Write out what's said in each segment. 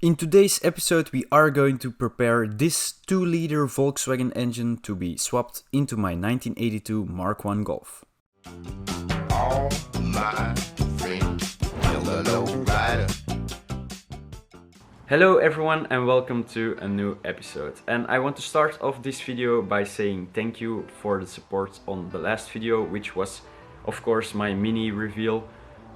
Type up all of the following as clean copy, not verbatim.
In today's episode we are going to prepare this 2-liter Volkswagen engine to be swapped into my 1982 Mk1 Golf. All my friends, yellow rider. Hello everyone and welcome to a new episode. And I want to start off this video by saying thank you for the support on the last video, which was of course my mini reveal.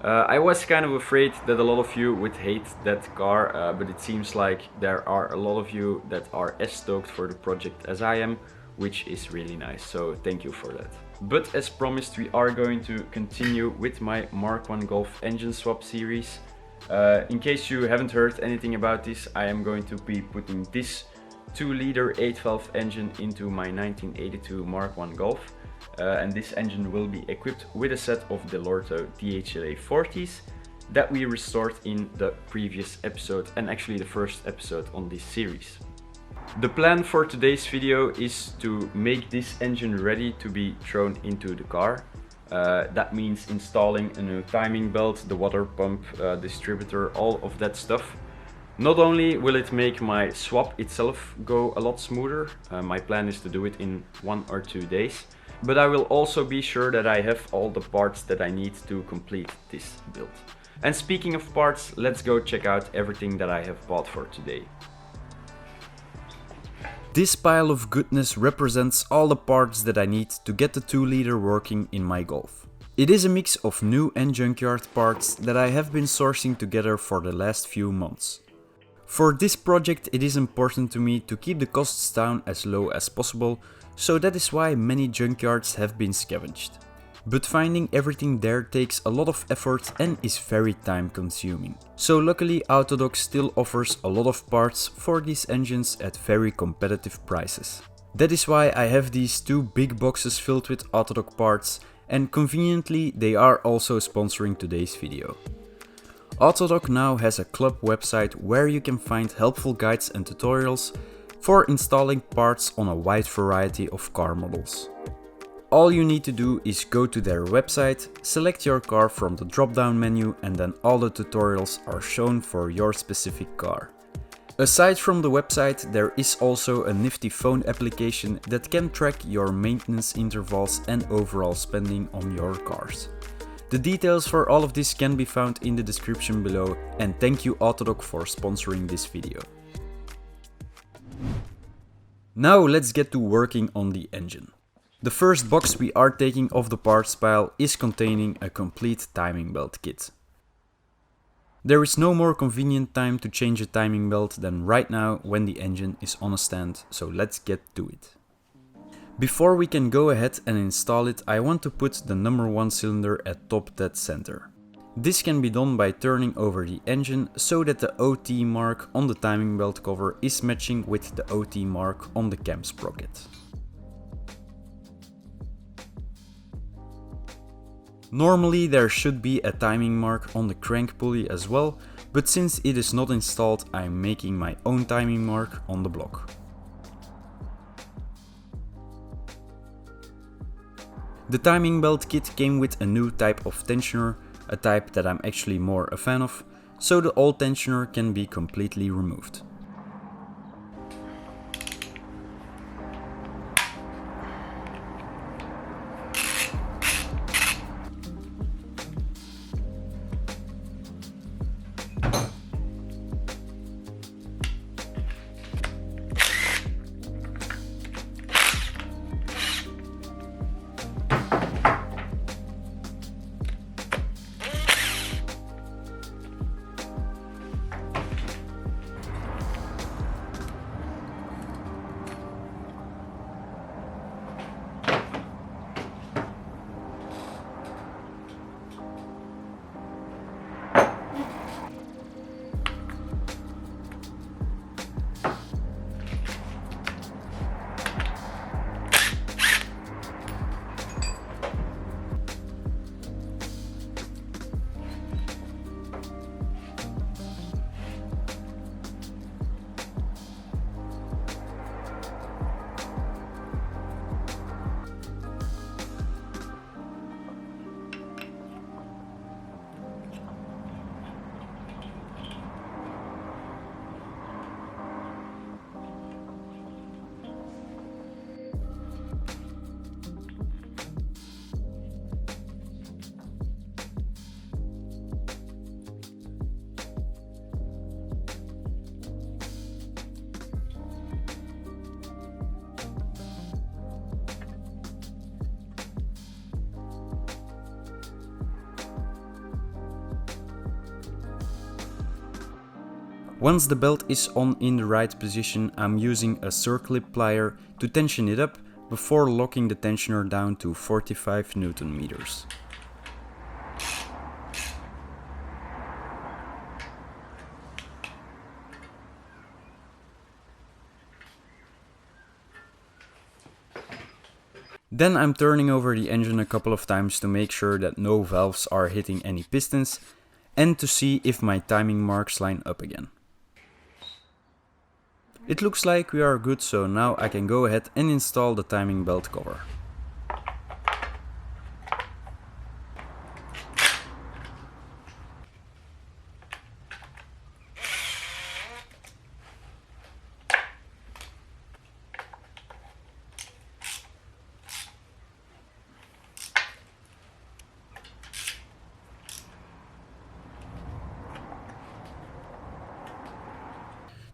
I was kind of afraid that a lot of you would hate that car, but it seems like there are a lot of you that are as stoked for the project as I am, which is really nice, so thank you for that. But as promised, we are going to continue with my Mk1 Golf engine swap series. In case you haven't heard anything about this, I am going to be putting this 2-liter 8-valve engine into my 1982 Mk1 Golf. And this engine will be equipped with a set of Delorto DHLA 40s that we restored in the previous episode and actually the first episode on this series. The plan for today's video is to make this engine ready to be thrown into the car. That means installing a new timing belt, the water pump, distributor, all of that stuff. Not only will it make my swap itself go a lot smoother, my plan is to do it in 1 or 2 days, but I will also be sure that I have all the parts that I need to complete this build. And speaking of parts, let's go check out everything that I have bought for today. This pile of goodness represents all the parts that I need to get the 2-liter working in my Golf. It is a mix of new and junkyard parts that I have been sourcing together for the last few months. For this project it is important to me to keep the costs down as low as possible, so that is why many junkyards have been scavenged. But finding everything there takes a lot of effort and is very time consuming. So luckily Autodoc still offers a lot of parts for these engines at very competitive prices. That is why I have these 2 big boxes filled with Autodoc parts, and conveniently they are also sponsoring today's video. Autodoc now has a club website where you can find helpful guides and tutorials for installing parts on a wide variety of car models. All you need to do is go to their website, select your car from the drop-down menu, and then all the tutorials are shown for your specific car. Aside from the website, there is also a nifty phone application that can track your maintenance intervals and overall spending on your cars. The details for all of this can be found in the description below, and thank you Autodoc for sponsoring this video. Now let's get to working on the engine. The first box we are taking off the parts pile is containing a complete timing belt kit. There is no more convenient time to change a timing belt than right now when the engine is on a stand, so let's get to it. Before we can go ahead and install it, I want to put the number 1 cylinder at top dead center. This can be done by turning over the engine so that the OT mark on the timing belt cover is matching with the OT mark on the cam sprocket. Normally there should be a timing mark on the crank pulley as well, but since it is not installed, I am making my own timing mark on the block. The timing belt kit came with a new type of tensioner, a type that I'm actually more a fan of, so the old tensioner can be completely removed. Once the belt is on in the right position, I'm using a circlip plier to tension it up before locking the tensioner down to 45 Newton meters. Then I'm turning over the engine a couple of times to make sure that no valves are hitting any pistons and to see if my timing marks line up again. It looks like we are good, so now I can go ahead and install the timing belt cover.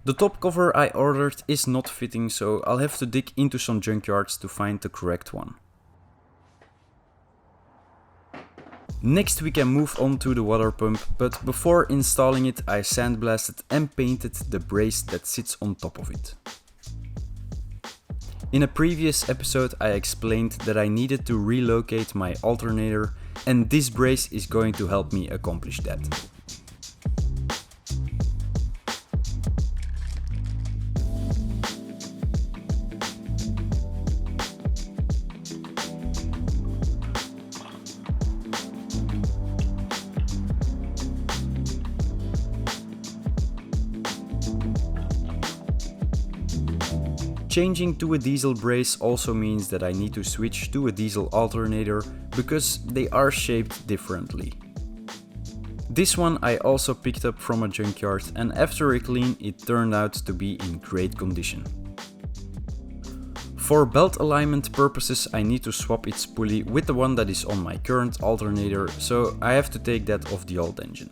The top cover I ordered is not fitting, so I'll have to dig into some junkyards to find the correct one. Next we can move on to the water pump, but before installing it I sandblasted and painted the brace that sits on top of it. In a previous episode I explained that I needed to relocate my alternator, and this brace is going to help me accomplish that. Changing to a diesel brace also means that I need to switch to a diesel alternator because they are shaped differently. This one I also picked up from a junkyard, and after a clean it turned out to be in great condition. For belt alignment purposes I need to swap its pulley with the one that is on my current alternator, so I have to take that off the old engine.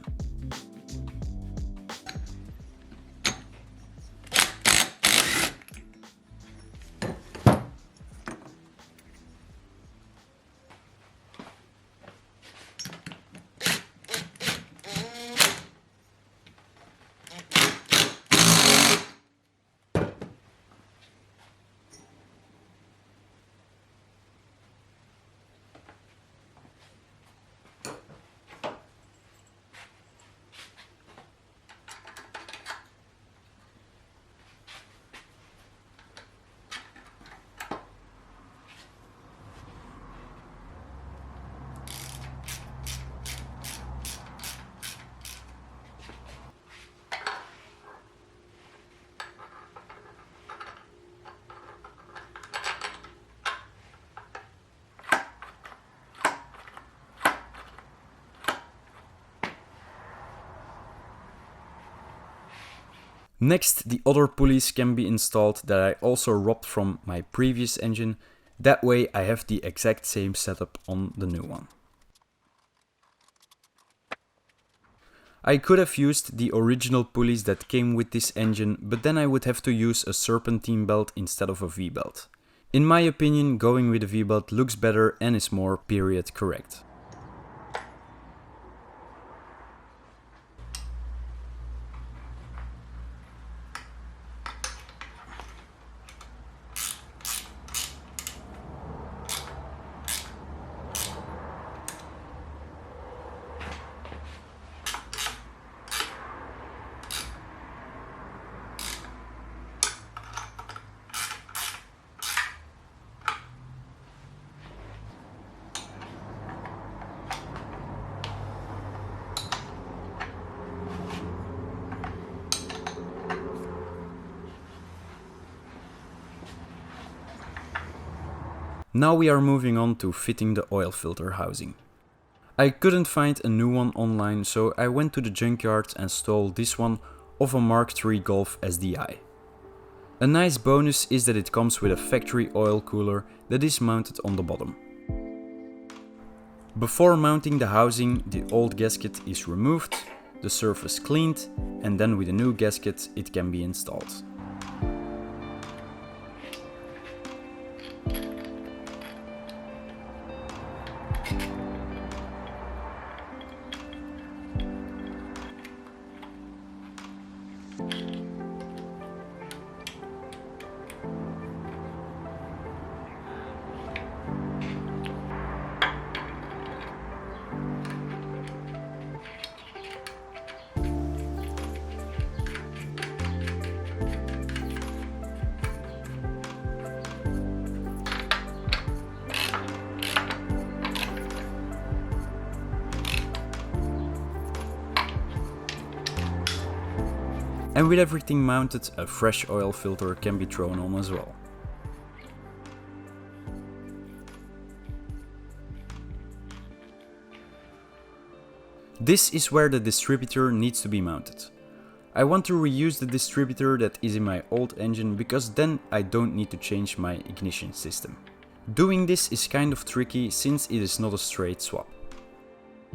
Next, the other pulleys can be installed that I also robbed from my previous engine. That way I have the exact same setup on the new one. I could have used the original pulleys that came with this engine, but then I would have to use a serpentine belt instead of a V-belt. In my opinion, going with a V-belt looks better and is more period correct. Now we are moving on to fitting the oil filter housing. I couldn't find a new one online, so I went to the junkyard and stole this one of a Mark III Golf SDI. A nice bonus is that it comes with a factory oil cooler that is mounted on the bottom. Before mounting the housing, the old gasket is removed, the surface cleaned, and then with a new gasket it can be installed. And with everything mounted, a fresh oil filter can be thrown on as well. This is where the distributor needs to be mounted. I want to reuse the distributor that is in my old engine because then I don't need to change my ignition system. Doing this is kind of tricky since it is not a straight swap.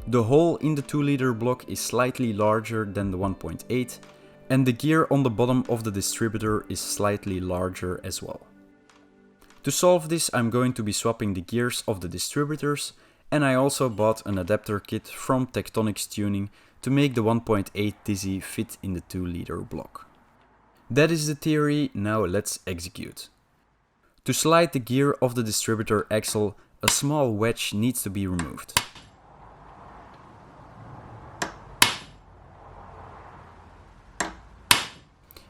The hole in the 2-liter block is slightly larger than the 1.8, and the gear on the bottom of the distributor is slightly larger as well. To solve this, I'm going to be swapping the gears of the distributors, and I also bought an adapter kit from Tectonics Tuning to make the 1.8 Dizzy fit in the 2-liter block. That is the theory, now let's execute. To slide the gear of the distributor axle, a small wedge needs to be removed.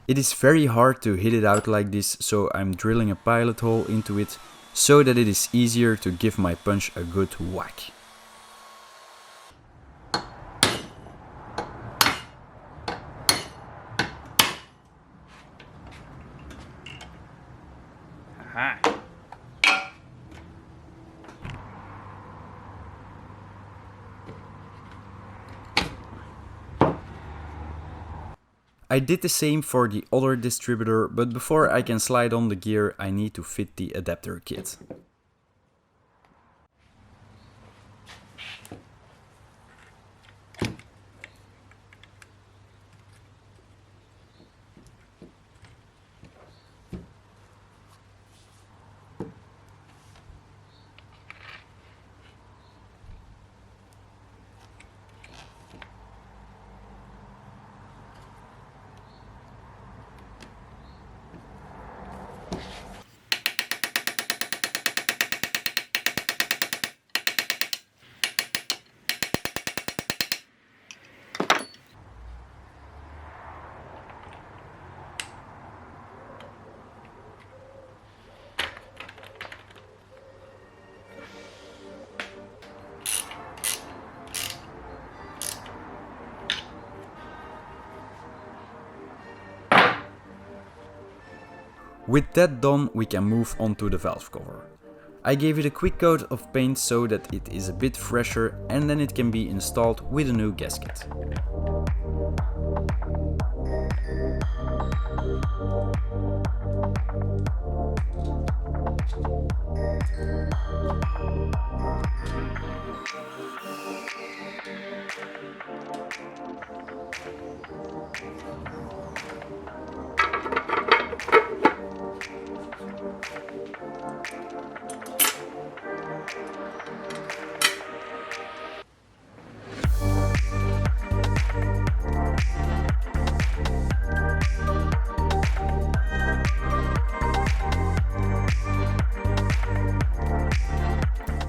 It is very hard to hit it out like this, so I'm drilling a pilot hole into it so that it is easier to give my punch a good whack. Aha. I did the same for the other distributor, but before I can slide on the gear, I need to fit the adapter kit. With that done, we can move on to the valve cover. I gave it a quick coat of paint so that it is a bit fresher, and then it can be installed with a new gasket.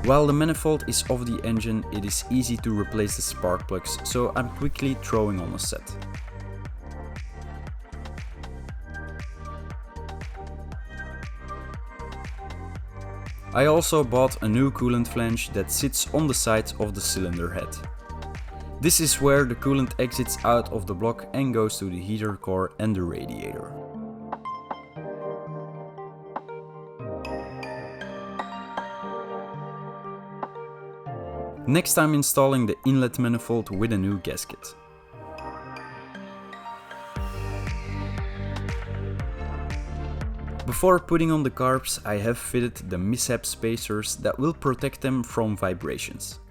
While the manifold is off the engine, it is easy to replace the spark plugs, so I'm quickly throwing on a set. I also bought a new coolant flange that sits on the sides of the cylinder head. This is where the coolant exits out of the block and goes to the heater core and the radiator. Next, I'm installing the inlet manifold with a new gasket. Before putting on the carbs, I have fitted the mishap spacers that will protect them from vibrations.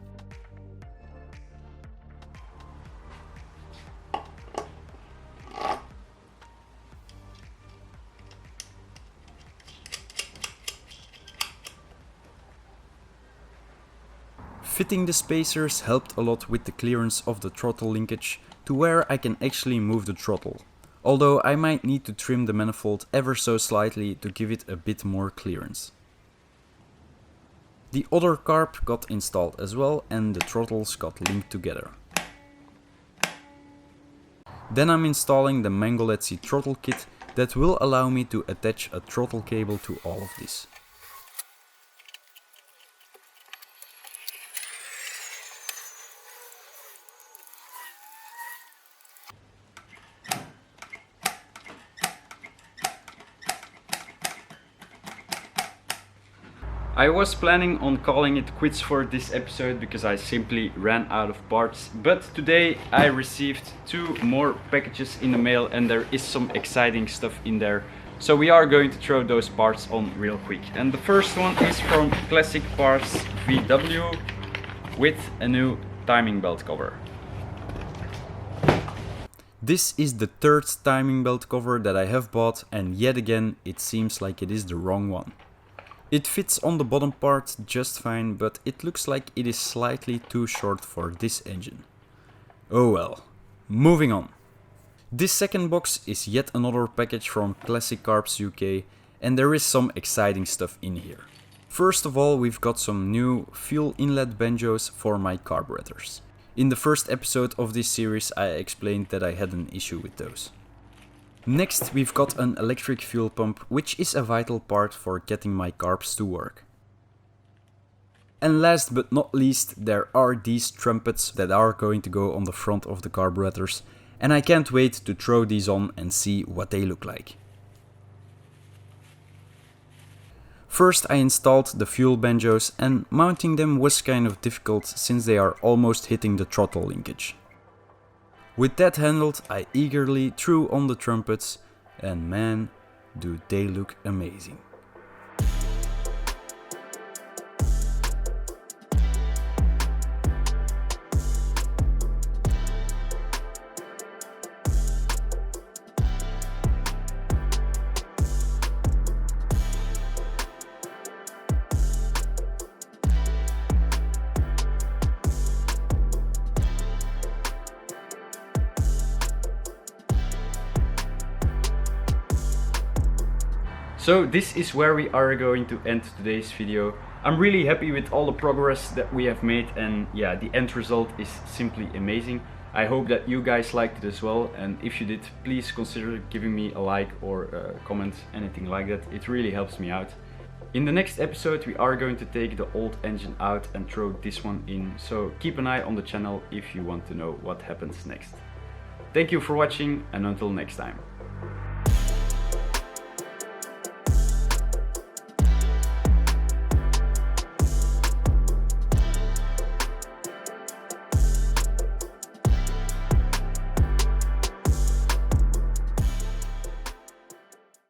Fitting the spacers helped a lot with the clearance of the throttle linkage to where I can actually move the throttle. although I might need to trim the manifold ever so slightly to give it a bit more clearance. The other carb got installed as well and the throttles got linked together. Then I'm installing the Mk1 throttle kit that will allow me to attach a throttle cable to all of this. I was planning on calling it quits for this episode because I simply ran out of parts, but today I received 2 more packages in the mail and there is some exciting stuff in there. So we are going to throw those parts on real quick. And the first one is from Classic Parts VW with a new timing belt cover. This is the 3rd timing belt cover that I have bought, and yet again it seems like it is the wrong one. It fits on the bottom part just fine, but it looks like it is slightly too short for this engine. Oh well, moving on. This second box is yet another package from Classic Carbs UK, and there is some exciting stuff in here. First of all, we've got some new fuel inlet banjos for my carburetors. In the first episode of this series I explained that I had an issue with those. Next, we've got an electric fuel pump, which is a vital part for getting my carbs to work. And last but not least, there are these trumpets that are going to go on the front of the carburetors, and I can't wait to throw these on and see what they look like. First I installed the fuel banjos, and mounting them was kind of difficult since they are almost hitting the throttle linkage. With that handled, I eagerly threw on the trumpets, and man, do they look amazing. So this is where we are going to end today's video. I'm really happy with all the progress that we have made, and yeah, the end result is simply amazing. I hope that you guys liked it as well, and if you did, please consider giving me a like or a comment, anything like that. It really helps me out. In the next episode we are going to take the old engine out and throw this one in, so keep an eye on the channel if you want to know what happens next. Thank you for watching, and until next time.